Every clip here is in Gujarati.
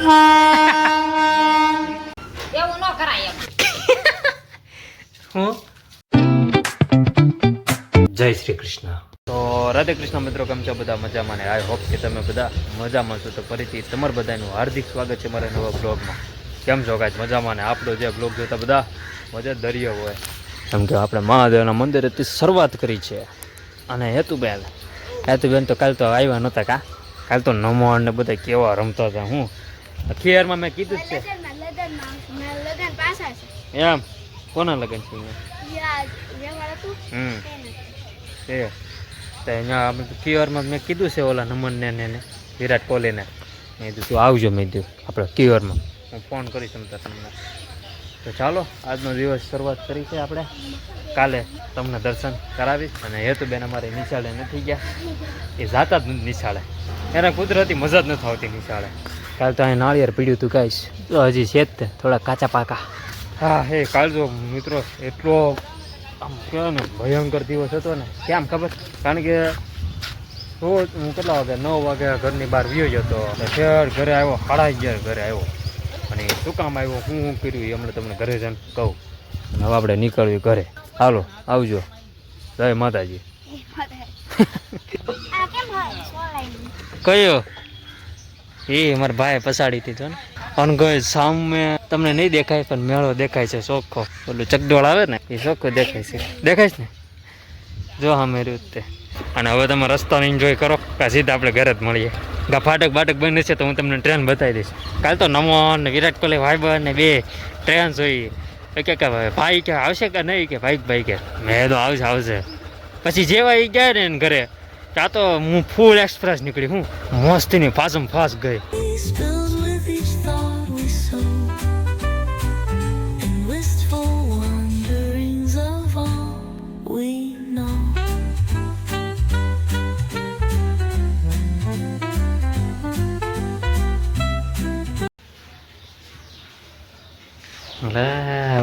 એવું ન કરાય એમ. હું જય શ્રી કૃષ્ણ. તો રાધે કૃષ્ણ મિત્રો, કેમ છો બધા? મજામાં ને? આઈ હોપ કે તમે બધા મજામાં છો. તો ફરીથી તમારું બધાનું હાર્દિક સ્વાગત છે મારા નવા બ્લોગમાં. કેમ છો ગાઈસ? મજામાં ને? આપણો જે બ્લોગ જોતા બધા મજા દરિયો હોય, કેમ કે આપણે મહાદેવના મંદિરેથી શરૂઆત કરી છે. અને હેતુબેન તો કાલ તો આવ્યા નહોતા કા? કાલ તો નમો ને બધા કેવા રમતા હતા. હું ખીયરમાં મેં કીધું જ છે એમ. કોના લગન છે? એ તો અહીંયા આપણે કિયોરમાં મેં કીધું છે ઓલા નમનને ને વિરાટ કોહલીને. મેં કીધું તું આવજો. મેં કીધું આપણે કિયોરમાં હું ફોન કરીશ તમને. તો ચાલો, આજનો દિવસ શરૂઆત કરી છે આપણે. કાલે તમને દર્શન કરાવીશ. અને હેતુબેન અમારે નિશાળે નથી ગયા, એ જાતા જ નથી નિશાળે. એને કુદરતી મજા જ નથી આવતી નિશાળે. કાલ તો અહીં નાળિયેર પીડ્યું તું કાંઈ તો હજી છે જ તે થોડા કાચા પાકા. હા હે, કાલ જો મિત્રો એટલો આમ કહેવાય ને ભયંકર દિવસ હતો ને. કેમ ખબર? કારણ કે રોજ હું કેટલા વાગે 9 વાગે ઘરની બહાર વ્યો જતો, ફેર ઘરે આવ્યો 11:30 ઘરે આવ્યો. અને શું કામ આવ્યો, હું કર્યું એ હમણાં તમને ઘરે જઈને કહું. અને હવે આપણે નીકળ્યું ઘરે. હાલો આવજો. જય માતાજી. કયો? એ મારા ભાઈ પસાડી દીધો ને. અને કોઈ સામે તમને નહીં દેખાય પણ મેળો દેખાય છે ચોખ્ખો. ઓલું ચકડોળ આવે ને એ ચોખ્ખો દેખાય છે. દેખાય છે ને? જો હા મેર્યું તે. અને હવે તમે રસ્તાનો એન્જોય કરો, કાં સીધા આપણે ઘરે જ મળીએ. ગા ફાટક બંધ છે તો હું તમને ટ્રેન બતાવી દઈશ. કાલ તો નમો ને વિરાટ કોહલી ભાઈબંધ ને બે ટ્રેન જોઈ. કે ભાઈ કે આવશે કે નહીં, કે ભાઈ કે મેં તો આવશે. પછી જેવા એ ગયા ને એને ઘરે, ત્યાં તો હું ફૂલ એક્સપ્રેસ નીકળી. હું મસ્તીની ફાસમ ફાસ ગઈ.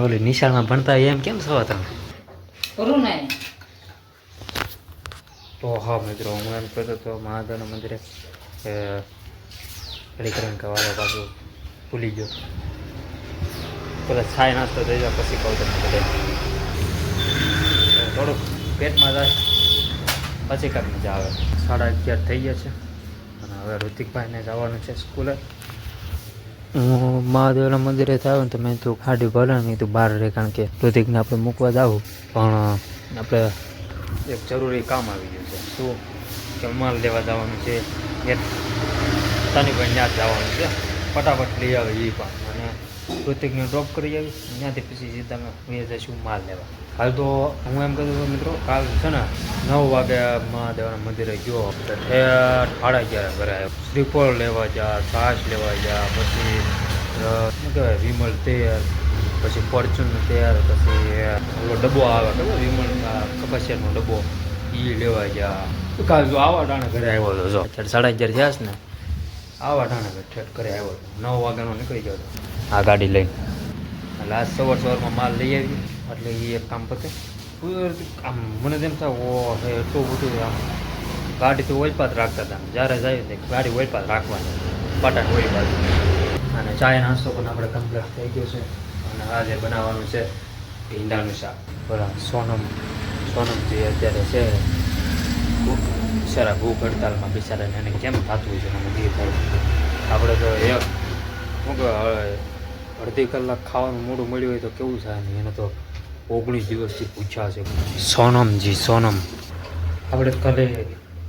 ઓલી નિશાળમાં ભણતા એમ કેમ છો તમે? કરું ને. તો હા મિત્રો, હું એમ કહેતો હતો મહાદેવના મંદિરે ઘડી કરીને કે વારે પાછું ભૂલી ગયો. પેલા છાય નાસ્તો થઈ જાય પછી કહું તમને બધે. થોડુંક પેટમાં જાય પછી કાંઈક મજા આવે. 11:30 થઈ ગયા છે અને હવે ઋતિકભાઈને જવાનું છે સ્કૂલે. હું મહાદેવના મંદિરે થયો ને તો મેં તું ગાડી ભલે મેં તું બહાર રહે, કારણ કે ઋતિકને આપણે મૂકવા જાવું. પણ આપણે એક જરૂરી કામ આવી ગયું છે. શું કે માલ લેવા જવાનું છે, એક તાનીભાઈ ત્યાં જ જવાનું છે. ફટાફટ લઈ આવે એ પણ. અને ઋતિકને ડ્રોપ કરી આવીશ, ત્યાંથી પછી સીધા અમે જઈશું માલ લેવા. હાલ તો હું એમ કહું છું મિત્રો, કાલ છે ને 9 વાગે મહાદેવના મંદિરે ગયો, ઠેર 11:30 ઘરે આવ્યો. શ્રીફળ લેવા જા, છાશ લેવા જા, પછી શું કહેવાય વિમલ તેલ, પછી ફોર્ચ્યુન તેલ, પછી ઓલો ડબ્બો આવે ખબર વિમલ કપાસિયાનો ડબ્બો, એ લેવા જા. કાલ જો આવા ટાણે ઘરે આવ્યો હતો. જો અત્યારે 11:30 થયા છે ને, આવા ટાણે ઠેઠ ઘરે આવ્યો હતો. 9 વાગ્યાનો નીકળી ગયો હતો આ ગાડી લઈને. એટલે આજ સવારમાં માલ લઈ આવી એટલે એ એક કામ પતે. આમ મને તેમ થાય ઓ એટલું બધું આમ ગાડી તો ઓલપાત રાખતા હતા. જ્યારે જાય તે ગાડી ઓલપાત રાખવાની, પાટાને ઓલી બાજુ. અને ચાય નાસ્તો પણ આપણે કમ્પ્લીટ થઈ ગયો છે. અને આજે બનાવવાનું છે ભીંડાનું શાક. બરાબર. સોનમજી અત્યારે છે બિચારા ભૂખ હડતાલમાં. બિચારાને એને કેમ થતું છે મને બી થાય. આપણે તો એક શું કહેવાય અડધી કલાક ખાવાનું મોડું મળ્યું હોય તો કેવું થાય ને, એને તો 19 દિવસથી પૂછ્યા છે સોનમજી. આપણે કાલે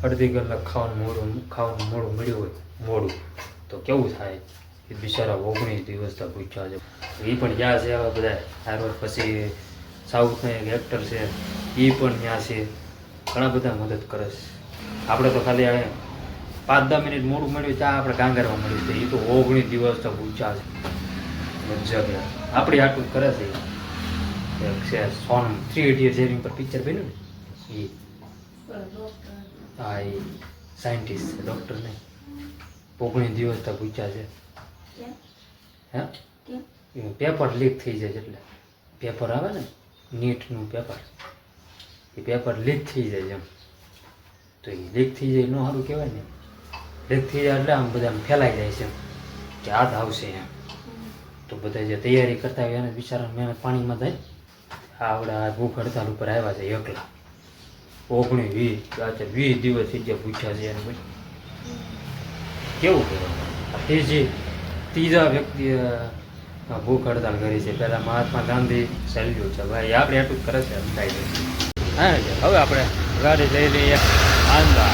અડધી કલાક ખાવાનું મોડું મળ્યું હોય મોડું તો કેવું થાય? એ બિચારા 19 દિવસથી પૂછ્યા છે. એ પણ જ્યાં છે હવે બધા ત્યારબાદ પછી સાઉથના એક એક્ટર છે એ પણ ત્યાં છે, ઘણા બધા મદદ કરે છે. આપણે તો ખાલી 5-10 મિનિટ મોડું મળ્યું ત્યાં આપણે કાંગારમાં મળ્યું છે. એ તો 19 દિવસથી પૂછ્યા છે. ગજબ યાર, આપણી આટલું કરે છે. સોનમ 3 ઇડિયટ્સ એની પર પિક્ચર બન્યું ને એ. હા, એ સાયન્ટિસ્ટ ડૉક્ટર ને 19 દિવસથી પૂછ્યા છે. હે પેપર લીક થઈ જાય એટલે પેપર આવે ને નીટનું પેપર, એ પેપર લીક થઈ જાય એમ. તો એ લીક થઈ જાય ન સારું કહેવાય ને. લીક થઈ જાય એટલે આમ બધા ફેલાઈ જાય છે. કે હાથ આવશે એમ. તો બધા જે તૈયારી કરતા હોય એને બિચારા મહેનત પાણીમાં જાય. આવડા ભૂખ હડતાલ ઉપર આવ્યા છે એકલા. 20 દિવસ થઈ ગયા પૂછ્યા છે એને ભાઈ. કેવું કહેવાય એ જે ત્રીજા વ્યક્તિએ ભૂખ હડતાલ કરી છે. પહેલાં મહાત્મા ગાંધી ચાલ્યું છે ભાઈ, આપણે એટલું જ કરે છે સમજાય છે. હા હવે આપણે ગાડી લઈ લઈએ. આંદા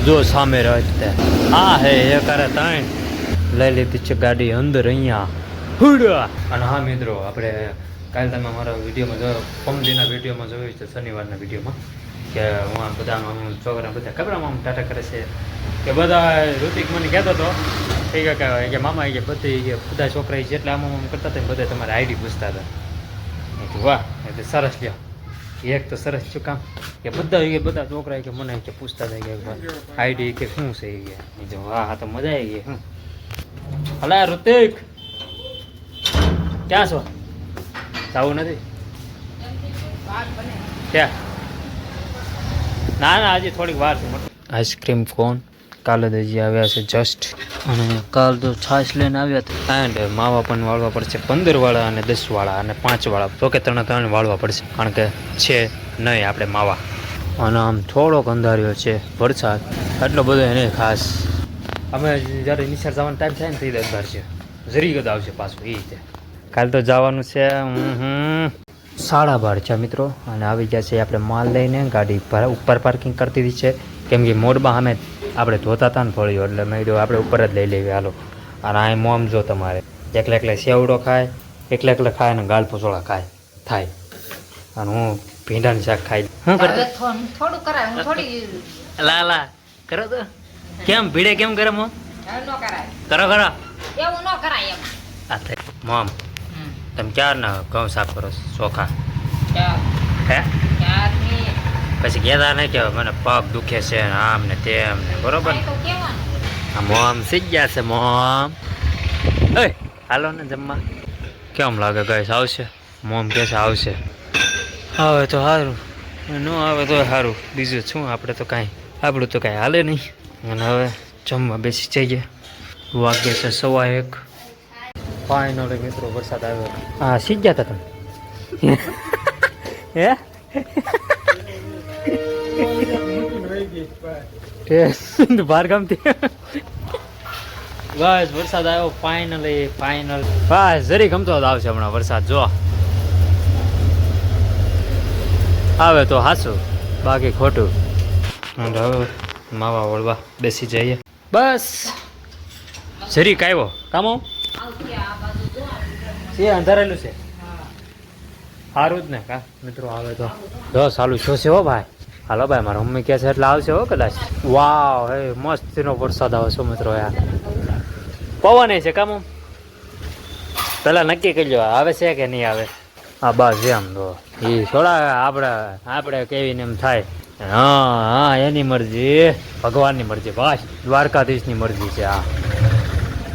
જો સામે રસ્તે હા હે એક અરે 3 લઈ લીધી છે ગાડી અંદર અહીંયા હુડા. અને હા મિત્રો, આપણે કાલે તમે મારા વિડીયોમાં જોયો, પમદીના વિડીયોમાં જોયું છે, શનિવારના વિડીયોમાં, કે હું આમ બધા છોકરા બધા ખબરમાં આમ ટાટા કરે છે કે બધા ઋતિક મને કહેતો હતો કે મામા કે બધા છોકરા જેટલા આમ કરતા હતા ને બધા તમારે આઈડી પૂછતા હતા. વાહ, એટલે સરસ લ્યો. એક તો સરસ શું કામ કે બધા છોકરા કે મને કે પૂછતા હતા કે આઈડી કે શું છે કે વાહ, હા તો મજા આવી ગઈ. હલા ઋતિક ક્યાં છો? જવું નથી ક્યાં? ના હજી થોડીક વાર છે. આઈસ્ક્રીમ કોન કાલે જ હજી આવ્યા છે જસ્ટ. અને કાલ તો છાશ લઈને આવ્યા હતા. એન્ડ માવા પણ વાળવા પડશે 15 વાળા અને 10 વાળા અને 5 વાળા. તો કે 3 વાળવા પડશે કારણ કે છે નહીં આપણે માવા. અને આમ થોડોક અંધાર્યો છે વરસાદ એટલો બધો નહીં ખાસ. અમે જ્યારે નિશાળ જવાનો ટાઈમ થાય ને તે અંધાર છે, જરીક જ આવશે પાછું એ રીતે. કાલે તો જવાનું છે 12:30 છે મિત્રો. અને આવી ગયા છે આપણે માલ લઈને. ગાડી ઉપર પાર્કિંગ કરતી હતી છે કેમ કે મોડમાં અમે આપણે ધોતા હતા ને ફળ્યો, એટલે મેં કીધું આપણે ઉપર જ લઈ લેવી હાલો. અને આ મોમ જો તમારે એકલા સેવડો ખાય, એકલા ખાય ને ગાલ પસોળા ખાય થાય. અને હું ભીંડાનું શાક ખાઈ. શું કરતો થોડું કરાય, હું થોડી લા કરો તો કેમ ભીડે કેમ કરે મોમ? હવે ન કરાય, કરો એવું ન કરાય એમ. આ થાય મોમ. તમે ક્યારના ઘઉં સાફ કરો ચોખા? હે ક્યારની પછી કહેતા નહીં કે મને પગ દુખે છે ને આમ ને તેમ ને, બરોબર? તો કેવાનું આ મોમ સીજ ગયા છે મોમ. એ હાલો ને જમવા. કેમ લાગે ગાઈસ આવશે? મોમ કહે છે આવશે. આવે તો સારું, ન આવે તો સારું. બીજું શું, આપણે તો કાંઈ આપણું તો કાંઈ હાલે નહીં. અને હવે જમવા બેસી જઈએ. વાગે છે 1:15. ફાઇનલી મિત્રો વરસાદ આવ્યો. હા સીજ ગયા હતા તમે? હે બહાર ગામથી બસ વરસાદ આવ્યો ફાઇનલ. બસ જરી ગમતો આવશે હમણાં વરસાદ. જો આવે તો હાચું, બાકી ખોટું. અને હવે માવા વળવા બેસી જઈએ. બસ જરીક આવ્યો કામો એ અંધારેલું છે. સારું જ ને કા મિત્રો. આવે તો જો સાલું છો છે હો ભાઈ. હાલો ભાઈ, મારા મમ્મી કહે છે એટલે આવશે હો કદાચ. વાવ હે મસ્તીનો વરસાદ આવે છે મિત્રો. યાર પવન છે કામ. પેલા નક્કી કરી લો આવે છે કે નહીં આવે. હા બસ એમ તો એ થોડા આપણે કેવીને એમ થાય. હા એની મરજી, ભગવાનની મરજી બસ, દ્વારકાધીશની મરજી છે. હા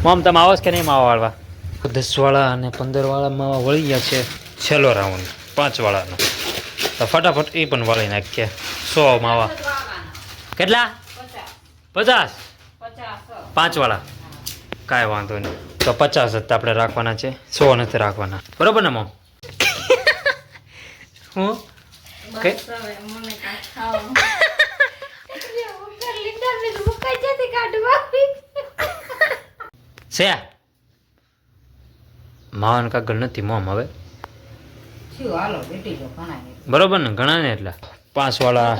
મમ તમે આવો કે નહીં માવા વાળવા? 10 વાળા અને 15 વાળા માવા વળી ગયા છે. છેલ્લો રાઉન્ડ 5 વાળાનો. તો ફટાફટ એ પણ વાળી નાખીએ. 100 માવા. કેટલા? 50. 5 વાળા કાંઈ વાંધો નહીં. તો 50 જ આપણે રાખવાના છે, 100 નથી રાખવાના, બરોબર ને મમ? હું છે માવાન કાગળ નથી મોમ હવે, બરોબર ને? ઘણા ને એટલા 5 વાળા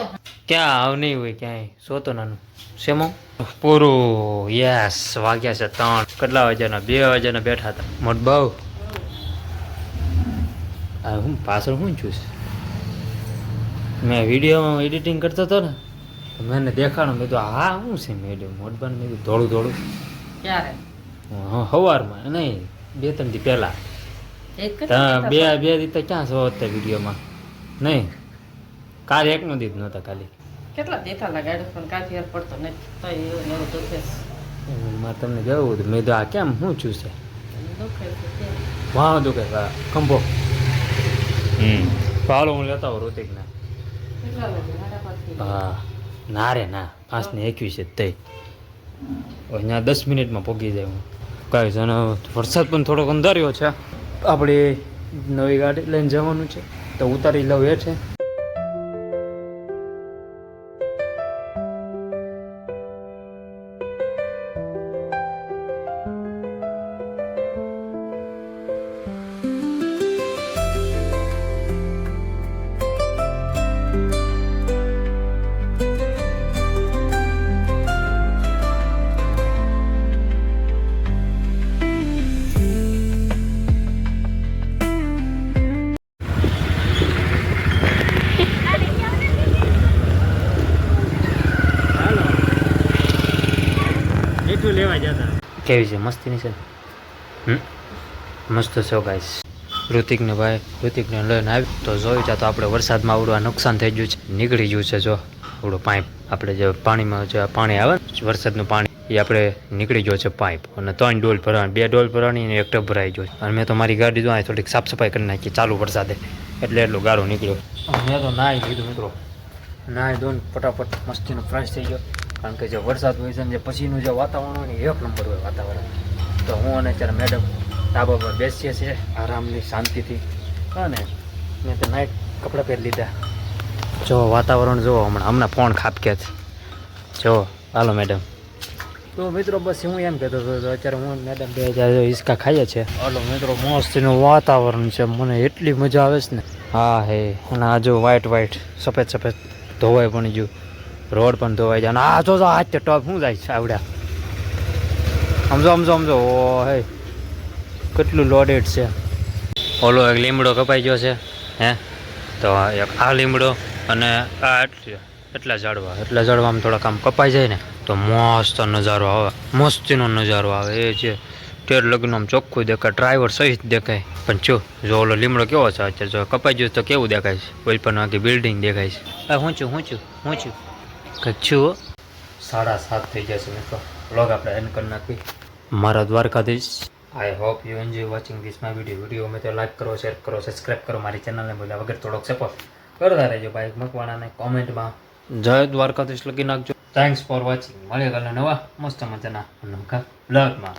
ક્યાં આવ નહીં હોય ક્યાંય. સોતો નાનું છે મોમ પૂરું. યસ વાગ્યા છે 3. કેટલા વાગ્યાના? 2 વાગ્યાના બેઠા હતા. મોટ બહુ હું પાછળ શું છું? મેં વિડીયોમાં એડિટિંગ કરતો હતો ને, મને દેખાડો. મેં તો હા શું છે મેડમ મોટબાન? મેં થોડું ક્યારે? હા સવારમાં નહીં, 2-3 દી પહેલા. બે દી તો ક્યાં છો અત્યારે વિડીયોમાં? નહીં કાલે એકનો દી નહોતા ખાલી. કેટલા દેખા લગાડ્યો પણ કાફી યાર પડતો નથી. તો એવું ને એવું દુખે મારે તમને જવું હતું. મેં તો આ કેમ શું છું છે? દુખે છે વાહ દુખે ખંભો. હાલો હું લેતા આવું ઋતિકને. કેટલા વાગે? 5:30. હા ના રે ના, 5:21 જ થઈ. અહીંયા 10 મિનિટમાં પહોંચી જાય હું. ગાઈસ અને વરસાદ પણ થોડોક અંધાર્યો છે. આપણે નવી ગાડી લઈને જવાનું છે તો ઉતારી લઉં એ છે. લેવા જતા કેવી છે? મસ્તીની છે. મસ્ત છે ગાઈસ. ઋતિકને લઈને આવી તો જોયું છે તો આપણે વરસાદમાં આવડું આ નુકસાન થઈ ગયું છે. નીકળી ગયું છે જો આવડું પાઇપ. આપણે જે પાણીમાં જે પાણી આવે વરસાદનું પાણી એ આપણે નીકળી ગયો છે પાઇપ. અને 3 ડોલ ભરવાની, 2 ડોલ ભરવાની અને 1 ટબ ભરાઈ ગયો. અને મેં તો મારી ગાડી જો થોડીક સાફ સફાઈ કરી નાખી ચાલુ વરસાદે એટલે એટલું ગારો નીકળ્યો. મેં તો નાહી લીધું મિત્રો. નાહી ધોઈને ફટાફટ મસ્તીનો ફ્રેશ થઈ ગયો. કારણ કે જે વરસાદ હોય છે ને જે પછીનું જે વાતાવરણ હોય ને 1 નંબર હોય વાતાવરણ. તો હું અને અત્યારે મેડમ ધાબા પર બેસીએ છીએ આરામની શાંતિથી. અને મેં તો નાઇટ કપડાં પહેરી લીધા. જો વાતાવરણ જુઓ, હમણાં ફોન ખાપકે છે જો. હાલો મેડમ. તો મિત્રો બસ હું એમ કહેતો હતો અત્યારે હું મેડમ બે હિસકા ખાઈએ છીએ. હાલો મિત્રો મસ્તીનું વાતાવરણ છે, મને એટલી મજા આવે છે ને. હા હે. અને આ જો વ્હાઈટ સફેદ ધોવાઈ પણ ગયું. રોડ પણ ધોવાઈ જાય. આ જો આ ટોપ શું જાય છે આવડ્યા. સમજો ઓ હે કેટલું લોડેડ છે. ઓલો એક લીમડો કપાઈ ગયો છે હે, તો એક આ લીમડો અને આ એટલા ઝાડવામાં થોડાક આમ કપાઈ જાય ને તો મસ્ત નજારો આવે, મસ્તીનો નજારો આવે. એ છે ટેર લગ્ન આમ ચોખ્ખું દેખાય, ડ્રાઈવર સહિત દેખાય. પણ જો ઓલો લીમડો કેવો છે અત્યારે જો કપાઈ ગયો તો કેવું દેખાય છે. ઓલ પણ આખી બિલ્ડિંગ દેખાય છે. હું છું કંઈક છું. 7:30 થઈ જશે મિત્રો. વ્લોગ આપણે એન્ડ કરી નાખી. મારા Dwarkadhish. I hope you enjoy watching this my video. મેં તો લાઈક કરો, શેર કરો, સબસ્ક્રાઈબ કરો મારી ચેનલને. બોલ્યા વગર થોડોક સપોર્ટ કરતા રહેજો ભાઈ મકવાણાને. કોમેન્ટમાં જય દ્વારકાધીશ લખી નાખજો. Thanks for watching. મળીએ કાલે નવા મસ્ત મજાના અનોખા વ્લોગમાં.